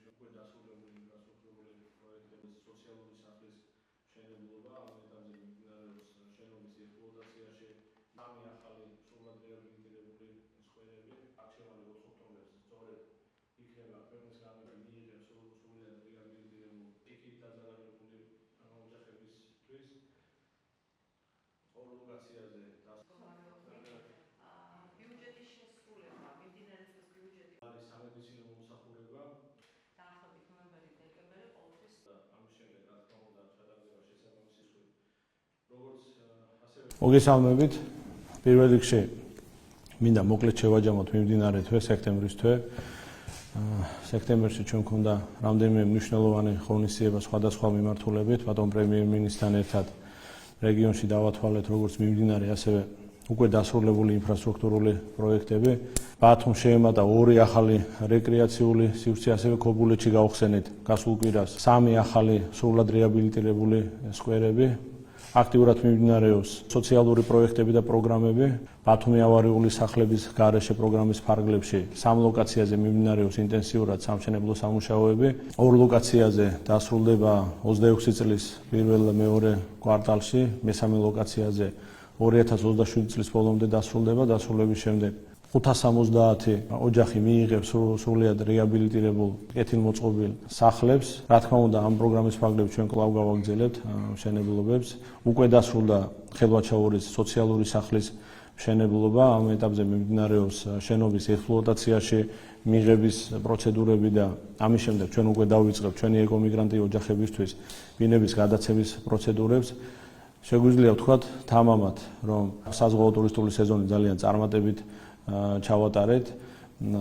უკვე დასრულებული ინფრასტრუქტურული პროექტების სოციალური სახლის მშენებლობა ამ ეტაპზე მიმდინარეობს შენობის ექსპლუატაციაში. სამი ახალი სრულად რეაბილიტირებული სკვერები არჩევანი 4 ოქტომბერს სწორედ იქნება ქვეყნის განვითარება მიიღებს სრულად რეაბილიტირებულ იქით დაზარალებული ოჯახებისთვის. ორ ლოკაციაზე ბიუჯეტის შესრულება, მიმდინარე წლის ბიუჯეტი არის სამედიცინო მომსახურება. დაახლოებით ნოემბერი-დეკემბერი ყოველთვის ამის შემდეგ რა თქმა უნდა ჩატარდება შესაბამისი სხვი. როგორც ასევე მოგესალმებით. პირველ რიგში მინდა მოკლედ შევაჯამოთ მიმდინარე თვე, სექტემბრის თვე. სექტემბერში ჩვენ გქონდა რამდენიმე მნიშვნელოვანი ღონისძიება სხვადასხვა მიმართულებით, ბატონ პრემიერ-მინისტრთან ერთად რეგიონში დავათვალეთ როგორც მიმდინარე, ასევე უკვე დასრულებული ინფრასტრუქტურული პროექტები. ბათუმს შეემატა 2 ახალი რეკრეაციული სივრცე, ასევე ქობულეთში გავხსენეთ გასულ კვირას 3 ახალი სრულად რეაბილიტირებული სკვერები. აქტიურად მიმდინარეობს სოციალური პროექტები და პროგრამები. ბათუმი ავარიული სახლების გარეშე პროგრამის ფარგლებში 3 ლოკაციაზე მიმდინარეობს ინტენსიურად სამშენებლო სამუშაოები. 2 ლოკაციაზე დასრულდება 26 წლის პირველ-მეორე კვარტალში, მესამე ლოკაციაზე 2027 წლის ბოლომდე დასრულდება. დასრულების შემდეგ 570 ოჯახი მიიღებს სრულად რეაბილიტირებულ კეთილმოწყობილ სახლებს. რა თქმა უნდა, ამ პროგრამის ფარგლებში ჩვენ კვლავ გავაგრძელებთ მშენებლობებს. უკვე დასრულდა ხელვაჩაურის სოციალური სახლის მშენებლობა. ამ ეტაპზე მიმდინარეობს შენობის ექსპლუატაციაში მიღების პროცედურები და ამის შემდეგ ჩვენ უკვე დავიწყებთ ჩვენი ეკომიგრანტი ოჯახებისთვის ბინების გადაცემის პროცედურებს. შეგვიძლია ვთქვათ თამამად, რომ საზღვაო ტურისტული სეზონი ძალიან წარმატებით ჩავატარეთ.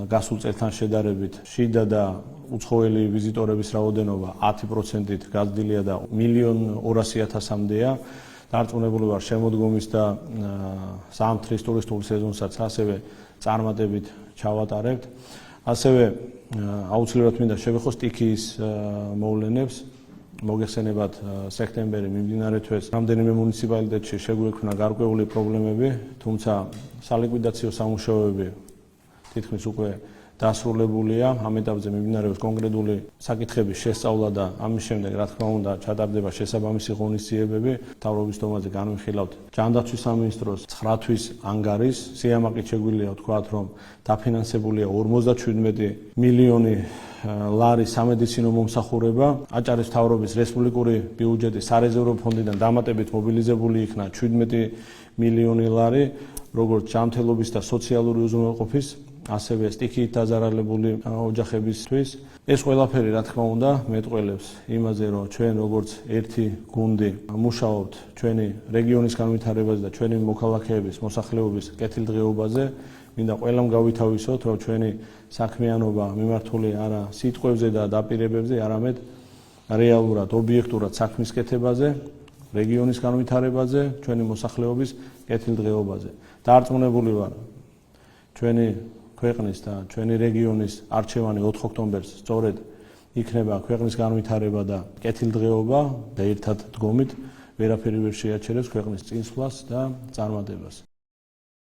გასულ წელთან შედარებით შიდა და უცხოელი ვიზიტორების რაოდენობა 10%-ით გაზრდილია და 1,200,000-მდეა. დარწმუნებული ვარ შემოდგომის და ზამთრის ტურისტული სეზონსაც ასევე წარმატებით ჩავატარებთ. ასევე აუცილებლად მინდა შევეხო სტიქიის მოვლენებს. მოგეხსენებათ სექტემბერი მიმდინარე თვეს რამდენიმე მუნიციპალიტეტში შეგვექმნა გარკვეული პრობლემები, თუმცა სალიკვიდაციო სამუშაოები თითქმის უკვე დასრულებულია. ამ ეტაპზე მიმდინარეობს კონკრეტული საკითხების შესწავლა და ამის შემდეგ რა თქმა უნდა ჩატარდება შესაბამისი ღონისძიებები. მთავრობის დომაზე განვიხილავთ ჯანდაცვის სამინისტროს 9 თვის ანგარის სიამაყით შეგვიძლია ვთქვათ, რომ დაფინანსებულია 57 მილიონი ლარი სამედიცინო მომსახურება. აჭარის მთავრობის რესპუბლიკური ბიუჯეტის სარეზერვო ფონდიდან დამატებით მობილიზებული იქნა 17 მილიონი ლარი, როგორც ჯანმრთელობის და სოციალური უზრუნველყოფის, ასევე სტიქიით დაზარალებული ოჯახებისთვის. ეს ყველაფერი რა თქმა უნდა მეტყველებს იმაზე, რომ ჩვენ როგორც ერთი გუნდი მუშაობთ ჩვენი რეგიონის განვითარებაზე და ჩვენი მოქალაქეების მოსახლეობის კეთილდღეობაზე. მინდა ყველამ გავითავისოთ, რომ ჩვენი საქმიანობა მიმართული არა სიტყვებზე და დაპირებებზე, არამედ რეალურად, ობიექტურად საქმის კეთებაზე, რეგიონის განვითარებაზე, ჩვენი მოსახლეობის კეთილდღეობაზე. დარწმუნებული ვარ, ჩვენი ქვეყნის და ჩვენი რეგიონის არჩევანი 4 ოქტომბერს სწორედ იქნება ქვეყნის განვითარება და კეთილდღეობა და ერთად დგომით ვერაფერი ვერ შეაჩერებს ქვეყნის წინსვლას და წარმატებას.